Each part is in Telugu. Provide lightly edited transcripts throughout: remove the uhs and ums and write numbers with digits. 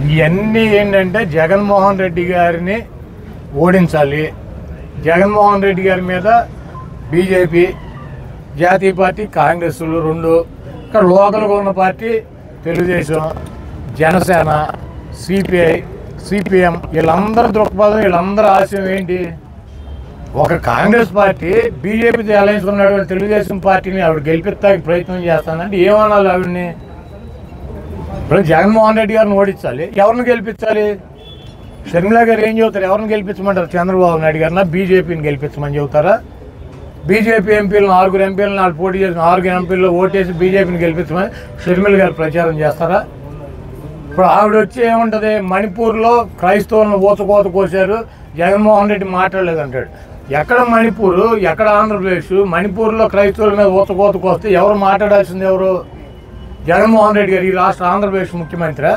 ఇవన్నీ ఏంటంటే జగన్మోహన్ రెడ్డి గారిని ఓడించాలి. జగన్మోహన్ రెడ్డి గారి మీద బీజేపీ, జాతీయ పార్టీ కాంగ్రెస్లు రెండు, ఇక్కడ లోకల్గా ఉన్న party Telugu Desam, Janasena, CPI, CPM, వీళ్ళందరి దృక్పథం, వీళ్ళందరి ఆశయం ఏంటి? ఒక కాంగ్రెస్ పార్టీ బీజేపీతో అలయన్స్ ఉన్నటువంటి తెలుగుదేశం పార్టీని ఆవిడ గెలిపిస్తానికి ప్రయత్నం చేస్తానంటే ఏమనాలి ఆవిడని? ఇప్పుడు జగన్మోహన్ రెడ్డి గారిని ఓడించాలి, ఎవరిని గెలిపించాలి? షర్మిల గారు ఏం చెబుతారు? ఎవరిని గెలిపించమంటారు? చంద్రబాబు నాయుడు గారినా బీజేపీని గెలిపించమని చెబుతారా? బీజేపీ ఎంపీలను 6 ఎంపీలను వాళ్ళు పోటీ చేసిన 6 ఎంపీల్లో ఓటేసి బీజేపీని గెలిపించమని షర్మిల గారు ప్రచారం చేస్తారా? ఇప్పుడు ఆవిడ వచ్చి ఏముంటుంది? మణిపూర్లో క్రైస్తవులను ఊచకోత కోసారు, జగన్మోహన్ రెడ్డి మాట్లాడలేదంటాడు. ఎక్కడ మణిపూర్, ఎక్కడ ఆంధ్రప్రదేశ్? మణిపూర్లో క్రైస్తవుల మీద ఊచకోత కోస్తే ఎవరు మాట్లాడాల్సింది? ఎవరు? జగన్మోహన్ రెడ్డి గారు ఈ రాష్ట్ర ఆంధ్రప్రదేశ్ ముఖ్యమంత్రి.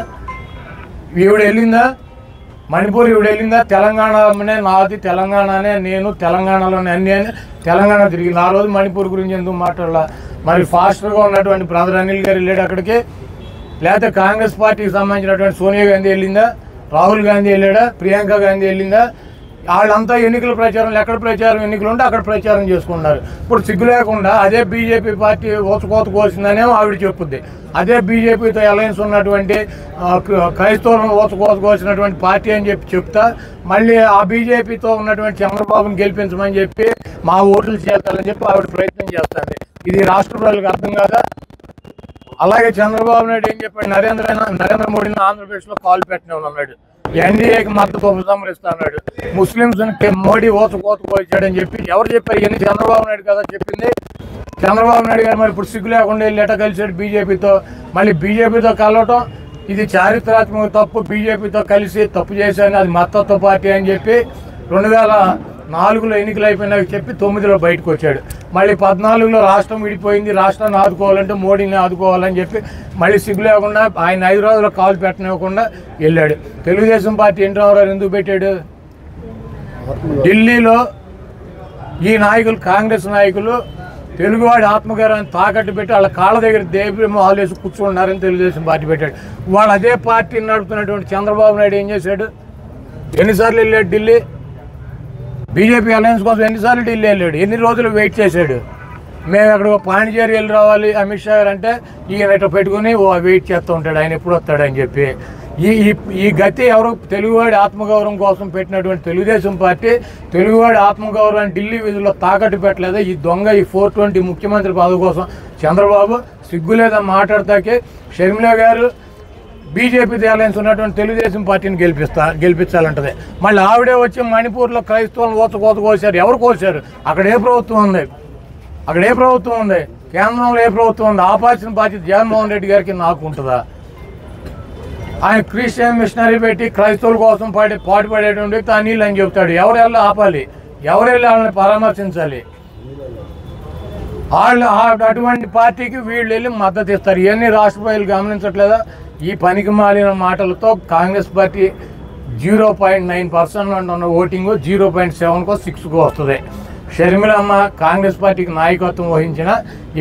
ఈవిడ వెళ్ళిందా మణిపూర్? ఈవిడ వెళ్ళిందా? తెలంగాణనే నాది, తెలంగాణనే నేను, తెలంగాణలోనే అన్నీ అని తెలంగాణ తిరిగింది. ఆ రోజు మణిపూర్ గురించి ఎందుకు మాట్లాడాల? మరి ఫాస్టర్గా ఉన్నటువంటి బ్రదర్ అనిల్ గారు వెళ్ళాడు అక్కడికి, లేకపోతే కాంగ్రెస్ పార్టీకి సంబంధించినటువంటి సోనియా గాంధీ వెళ్ళిందా? రాహుల్ గాంధీ వెళ్ళాడా? ప్రియాంక గాంధీ వెళ్ళిందా? వాళ్ళంతా ఎన్నికల ప్రచారం, ఎక్కడ ప్రచారం ఎన్నికలు ఉంటే అక్కడ ప్రచారం చేసుకున్నారు. ఇప్పుడు సిగ్గు లేకుండా అదే బీజేపీ పార్టీ ఊచకోత కోసిందనేమో ఆవిడ చెప్పుద్ది. అదే బీజేపీతో అలయన్స్ ఉన్నటువంటి క్రైస్తవులను ఊచకోత కోసినటువంటి పార్టీ అని చెప్తా మళ్ళీ ఆ బీజేపీతో ఉన్నటువంటి చంద్రబాబుని గెలిపించమని చెప్పి మా ఓట్లు చేస్తారని చెప్పి ఆవిడ ప్రయత్నం చేస్తుంది. ఇది రాష్ట్ర ప్రజలకు అర్థం కాదా? అలాగే చంద్రబాబు నాయుడు ఏం చెప్పాడు? నరేంద్ర మోడీని ఆంధ్రప్రదేశ్లో కాలు పెట్టినాడు, ఎన్డీఏకి మద్దతు ఉపసంహరిస్తున్నాడు, ముస్లింస్ మోడీ ఊచకోత కోసాడని చెప్పి ఎవరు చెప్పారు? ఇవన్నీ చంద్రబాబు నాయుడు కదా చెప్పింది. చంద్రబాబు నాయుడు గారు మరి ఇప్పుడు సిగ్గు లేకుండా వెళ్ళి ఎట కలిసాడు బీజేపీతో? మళ్ళీ బీజేపీతో కలవటం ఇది చారిత్రాత్మక తప్పు. బీజేపీతో కలిసి తప్పు చేశాను, అది మద్దతు పార్టీ అని చెప్పి 2004లో ఎన్నికలు అయిపోయినాక చెప్పి 9లో బయటకు వచ్చాడు. మళ్ళీ 14లో రాష్ట్రం విడిపోయింది, రాష్ట్రాన్ని ఆదుకోవాలంటే మోడీని ఆదుకోవాలని చెప్పి మళ్ళీ సిగ్గు లేకుండా ఆయన హైదరాబాద్లో కాలు పెట్టనివ్వకుండా వెళ్ళాడు. తెలుగుదేశం పార్టీ ఎన్టీ రామారావు ఎందుకు పెట్టాడు? ఢిల్లీలో ఈ నాయకులు, కాంగ్రెస్ నాయకులు తెలుగువాడి ఆత్మగౌరవాన్ని తాకట్టు పెట్టి వాళ్ళ కాళ్ళ దగ్గర దేవమొహాలు వేసి కూర్చున్నారని తెలుగుదేశం పార్టీ పెట్టాడు. వాళ్ళు అదే పార్టీని నడుపుతున్నటువంటి చంద్రబాబు నాయుడు ఏం చేశాడు? ఎన్నిసార్లు వెళ్ళాడు ఢిల్లీ? బీజేపీ అలయన్స్ కోసం ఎన్నిసార్లు ఢిల్లీ వెళ్ళాడు? ఎన్ని రోజులు వెయిట్ చేశాడు? మేము అక్కడ పాండిచేరి వెళ్ళి రావాలి అమిత్ షా గారు అంటే ఈయన ఇట్లా పెట్టుకుని వెయిట్ చేస్తూ ఉంటాడు, ఆయన ఎప్పుడు వస్తాడని చెప్పి. ఈ గతి ఎవరు? తెలుగువాడి ఆత్మగౌరవం కోసం పెట్టినటువంటి తెలుగుదేశం పార్టీ తెలుగువాడి ఆత్మగౌరవాన్ని ఢిల్లీ వీధుల్లో తాకట్టు పెట్టలేదా? ఈ దొంగ, ఈ 420 ముఖ్యమంత్రి పదవి కోసం చంద్రబాబు సిగ్గు లేదా మాట్లాడతాకే? షర్మిల గారు బీజేపీ అలయన్స్ ఉన్నటువంటి తెలుగుదేశం పార్టీని గెలిపించాలంటది. మళ్ళీ ఆవిడే వచ్చి మణిపూర్లో క్రైస్తవులను ఊచకోత కోసారు. ఎవరు కోసారు? అక్కడ ఏ ప్రభుత్వం ఉంది? అక్కడ ఏ ప్రభుత్వం ఉంది? కేంద్రంలో ఏ ప్రభుత్వం ఉంది? ఆపాల్సిన బాధ్యత జగన్మోహన్ రెడ్డి గారికి నాకు ఉంటుందా? ఆయన క్రిస్టియన్ మిషనరీ పెట్టి క్రైస్తవుల కోసం పాటుపడేటువంటి వ్యక్తి అనిల్ అని చెప్తాడు. ఎవరు వెళ్ళి ఆపాలి? ఎవరు వెళ్ళి వాళ్ళని పరామర్శించాలి? వాళ్ళు అటువంటి పార్టీకి వీళ్ళు వెళ్ళి మద్దతు ఇస్తారు. ఇవన్నీ రాష్ట్ర ప్రజలు గమనించట్లేదా? ఈ పనికి మాలిన మాటలతో కాంగ్రెస్ పార్టీ 0.9% ఉన్న ఓటింగ్ 0.7కో 6కో వస్తుంది. షర్మిలమ్మ కాంగ్రెస్ పార్టీకి నాయకత్వం వహించిన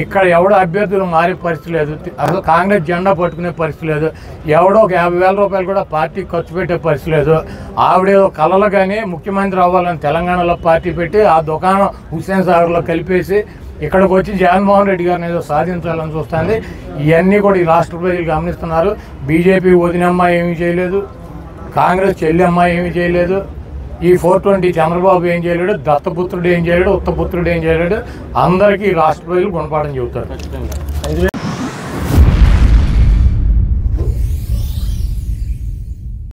ఇక్కడ ఎవడో అభ్యర్థులు మారే పరిస్థితి లేదు, అసలు కాంగ్రెస్ జెండా పట్టుకునే పరిస్థితి లేదు, ఎవడో ఒక 50,000 రూపాయలు కూడా పార్టీకి ఖర్చు పెట్టే పరిస్థితి లేదు. ఆవిడేదో కళలు కానీ ముఖ్యమంత్రి అవ్వాలని తెలంగాణలో పార్టీ పెట్టి ఆ దుకాణం హుస్సేన్ సాగర్లో కలిపేసి ఇక్కడికి వచ్చి జగన్మోహన్ రెడ్డి గారిని ఏదో సాధించాలని చూస్తుంది. ఇవన్నీ కూడా ఈ రాష్ట్ర ప్రజలు గమనిస్తున్నారు. బీజేపీ వదినమ్మ ఏమీ చేయలేదు, కాంగ్రెస్ చెల్లెమ్మ ఏమీ చేయలేదు, ఈ 420 చంద్రబాబు ఏం చేయలేడు, దత్తపుత్రుడు ఏం చేయలేడు, ఉత్తపుత్రుడు ఏం చేయలేడు. అందరికీ రాష్ట్ర ప్రజలు గుణపాఠం చెబుతారు.